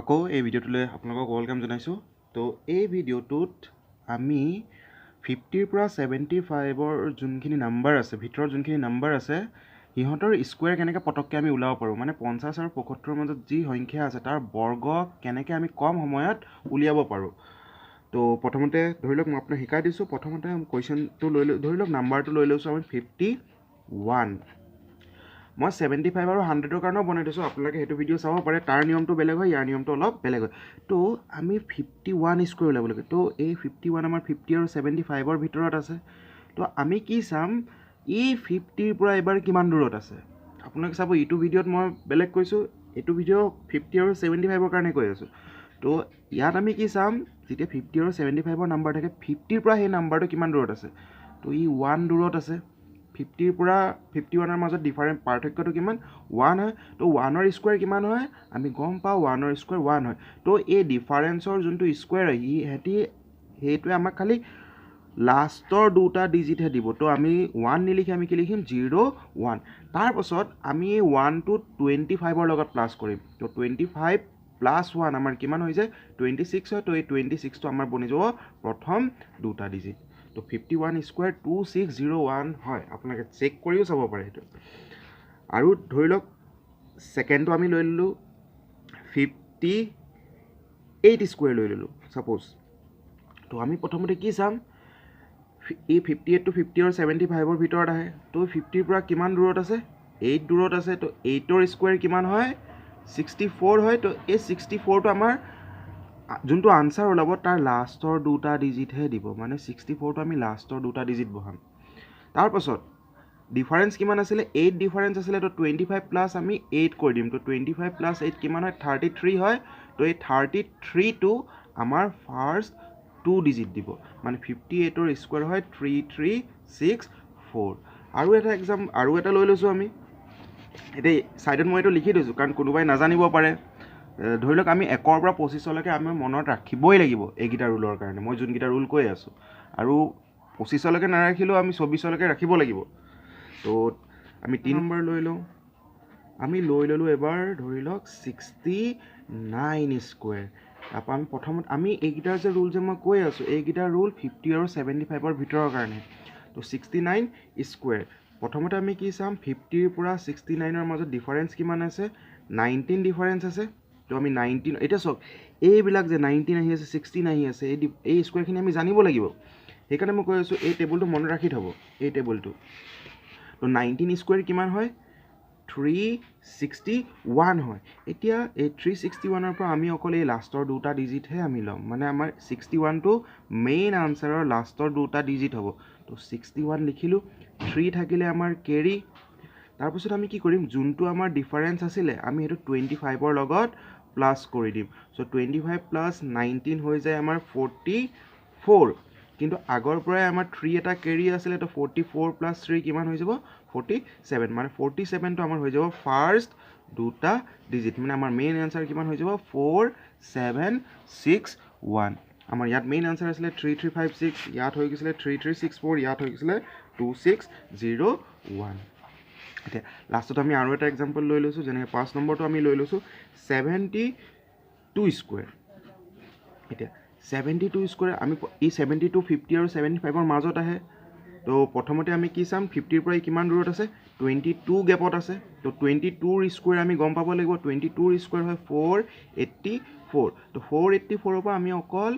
আকৌ এই ভিডিঅ'টোলৈ আপোনালোকক ৱেলকাম জনাইছোঁ। তো এই ভিডিঅ'টোত আমি 50ৰ পৰা 75ৰ যোনখিনি নাম্বাৰ আছে ভিতৰত যোনখিনি নাম্বাৰ আছে সিহঁতৰ স্কুৱেৰ কেনেকৈ পটককৈ আমি ওলাব পাৰোঁ, মানে 50 আৰু 75ৰ মাজত যি সংখ্যা আছে তাৰ বৰ্গ কেনেকৈ আমি কম সময়ত উলিয়াব পাৰোঁ। তো প্ৰথমতে ধৰি লওক মই আপোনাক শিকাই দিছোঁ। প্ৰথমতে কুৱেশ্যনটো ধৰি লওক নাম্বাৰটো লৈ লৈছোঁ আমি 51। মই 75 আৰু 100ৰ কাৰণেও বনাই দিছোঁ, আপোনালোকে সেইটো ভিডিঅ' চাব পাৰে। তাৰ নিয়মটো বেলেগ হয়, ইয়াৰ নিয়মটো অলপ বেলেগ হয়। তো আমি 51 স্কুৱেৰ ওলাব লাগে। তো এই 51 আমাৰ 50 আৰু 75ৰ ভিতৰত আছে। তো আমি কি চাম, ই 50ৰ পৰা এবাৰ কিমান দূৰত আছে। আপোনালোকে চাব, ইটো ভিডিঅ'ত মই বেলেগ কৈছোঁ, এইটো ভিডিঅ' 50 আৰু 75ৰ কাৰণে কৈ আছোঁ। তো ইয়াত আমি কি চাম, যেতিয়া 50 আৰু 75ৰ নাম্বাৰ থাকে 50ৰ পৰা সেই নাম্বাৰটো কিমান দূৰত আছে। তো ই 1 দূৰত আছে। 50ৰ পৰা 51ৰ মাজত পাৰ্থক্যটো কিমান, 1 হয়। তো 1ৰ স্কুৱেৰ কিমান হয়, আমি গম পাওঁ 1ৰ স্কুৱেৰ 1 হয়। তো এই ডিফাৰেঞ্চৰ যোনটো স্কুৱেৰ হয় সেইটোৱে আমাক খালি লাষ্টৰ দুটা ডিজিটহে দিব। তো আমি 1 নিলিখি আমি কি লিখিম, 0 1। তাৰপাছত আমি এই 1টো 25ৰ লগত প্লাছ কৰিম। তো 25 প্লাছ 1 আমাৰ কিমান হৈ যায়, 26 হয়। তো এই 26টো আমাৰ বনি যাব প্ৰথম দুটা ডিজিট। তো 51 স্কুৱেৰ 2601 হয়। আপোনালোকে চেক কৰিও চাব পাৰে সেইটো। আৰু ধৰি লওক ছেকেণ্ডটো আমি লৈ ল'লোঁ 58 স্কুৱেৰ লৈ ল'লোঁ ছাপ'জ। তো আমি প্ৰথমতে কি চাম, এই 58টো 50 আৰু 75ৰ ভিতৰত আহে। তো 50ৰ পৰা কিমান দূৰত আছে, 8 দূৰত আছে। তো 8ৰ স্কুৱেৰ কিমান হয়, 64 হয়। তো এই 64টো আমাৰ যোনটো আনচাৰ ওলাব তাৰ লাষ্টৰ দুটা ডিজিটহে দিব, মানে 64টো আমি লাষ্টৰ দুটা ডিজিট বহাম। তাৰপাছত ডিফাৰেঞ্চ কিমান আছিলে, 8 ডিফাৰেঞ্চ আছিলে। তো 25 প্লাছ আমি 8 কৰি দিম। তো 25 প্লাছ 8 কিমান হয়, 33 হয়। তো এই 33টো আমাৰ ফাৰ্ষ্ট টু ডিজিট দিব, মানে 58ৰ স্কুৱেৰ হয় 3364। আৰু এটা লৈ লৈছোঁ আমি। এতিয়া ছাইডত মই এইটো লিখি থৈছোঁ কাৰণ কোনোবাই নাজানিব পাৰে। ধৰি লওক আমি 1ৰ পৰা 25লৈকে আমি মনত ৰাখিবই লাগিব এইকেইটা ৰুলৰ কাৰণে, মই যোনকেইটা ৰুল কৈ আছোঁ। আৰু 25লৈকে নাৰাখিলেও আমি 24লৈকে ৰাখিব লাগিব। তো আমি 3 নম্বৰ লৈ লওঁ। আমি লৈ ল'লোঁ এবাৰ ধৰি লওক 69 স্কুৱেৰ। তাৰপৰা আমি প্ৰথমত আমি এইকেইটাৰ যে ৰুল যে মই কৈ আছোঁ, এইকেইটা ৰুল 50 আৰু 75ৰ ভিতৰৰ কাৰণে। তো 69 স্কুৱেৰ প্ৰথমতে আমি কি চাম, 50ৰ পৰা 69ৰ মাজত ডিফাৰেঞ্চ কিমান আছে, 19 ডিফাৰেঞ্চ আছে। তো আমি 19, এতিয়া চাওক এইবিলাক যে 19 আহি আছে 16 আহি আছে, এই স্কুৱেৰখিনি আমি জানিব লাগিব। সেইকাৰণে মই কৈ আছোঁ এই টেবুলটো মনত ৰাখি থ'ব, এই টেবুলটো। তো 19 স্কুৱেৰ কিমান হয়, 361 হয়। এতিয়া এই 361ৰ পৰা আমি অকল এই লাষ্টৰ দুটা ডিজিটহে আমি ল'ম, মানে আমাৰ 61টো মেইন আনচাৰৰ লাষ্টৰ দুটা ডিজিট হ'ব। তো 61 লিখিলোঁ, 3 থাকিলে আমাৰ কেৰি। তাৰপিছত আমি কি কৰিম, যোনটো আমাৰ ডিফাৰেঞ্চ আছিলে আমি সেইটো 25ৰ লগত প্লাছ কৰি দিম। চ' 25 প্লাছ 19 হৈ যায় আমাৰ 44। কিন্তু আগৰ পৰাই আমাৰ 3 এটা কেৰি আছিলে। তো 44 প্লাছ 3 কিমান হৈ যাব, 47। মানে 47টো আমাৰ হৈ যাব ফাৰ্ষ্ট দুটা ডিজিট, মানে আমাৰ মেইন এনচাৰ কিমান হৈ যাব, 4761। আমাৰ ইয়াত মেইন আনচাৰ আছিলে 3356, ইয়াত হৈ গৈছিলে 3364, ইয়াত হৈ গৈছিলে 2601। এতিয়া লাষ্টত আমি আৰু এটা এক্সাম্পল লৈ লৈছোঁ, যেনেকৈ 5 নম্বৰটো আমি লৈ লৈছোঁ 72 স্কুৱেৰ। এতিয়া 72 স্কুৱেৰ আমি এই 72 50 আৰু 75ৰ মাজত আহে। তো প্ৰথমতে আমি কি চাম, 50ৰ পৰা কিমান দূৰত আছে, 22 গেপত আছে। তো 22ৰ স্কুৱেৰ আমি গম পাব লাগিব, 22ৰ স্কুৱেৰ হয় 484। তো 484ৰ পৰা আমি অকল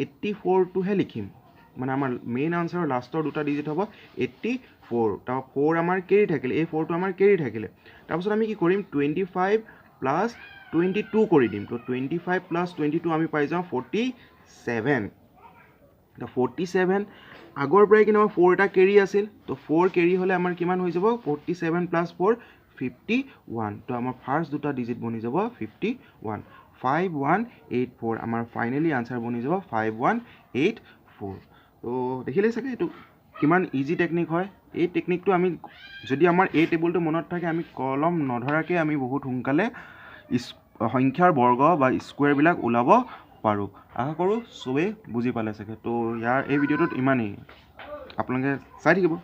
84টোহে লিখিম, মানে আমাৰ মেইন আনচাৰৰ লাষ্টৰ দুটা ডিজিট হ'ব 84। তাৰ 4 আমাৰ কেৰি থাকিলে, এই 4টো আমাৰ কেৰি থাকিলে। তাৰপিছত আমি কি কৰিম, 25 প্লাছ 22 কৰি দিম। তো 25 প্লাছ 22 আমি পাই যাওঁ 47। তো 47 আগৰ পৰাই কিন্তু আমাৰ 4 এটা কেৰি আছিল। তো 4 কেৰি হ'লে আমাৰ কিমান হৈ যাব, 47 প্লাছ 4 51। তো আমাৰ ফাৰ্ষ্ট দুটা ডিজিট বনি যাব 51, 5184। আমাৰ ফাইনেলি আনচাৰ বনি যাব 5184। তো দেখিলেই চাগে এইটো কিমান ইজি টেকনিক হয়। এই টেকনিকটো আমি যদি আমাৰ এই টেবুলটো মনত থাকে, আমি কলম নধৰাকৈ আমি বহুত সোনকালে সংখ্যাৰ বৰ্গ বা স্কুৱেৰবিলাক ওলাব পাৰোঁ। আশা কৰোঁ চবেই বুজি পালে চাগে। তো এই ভিডিঅ'টোত ইমানেই, আপোনালোকে চাই থাকিব।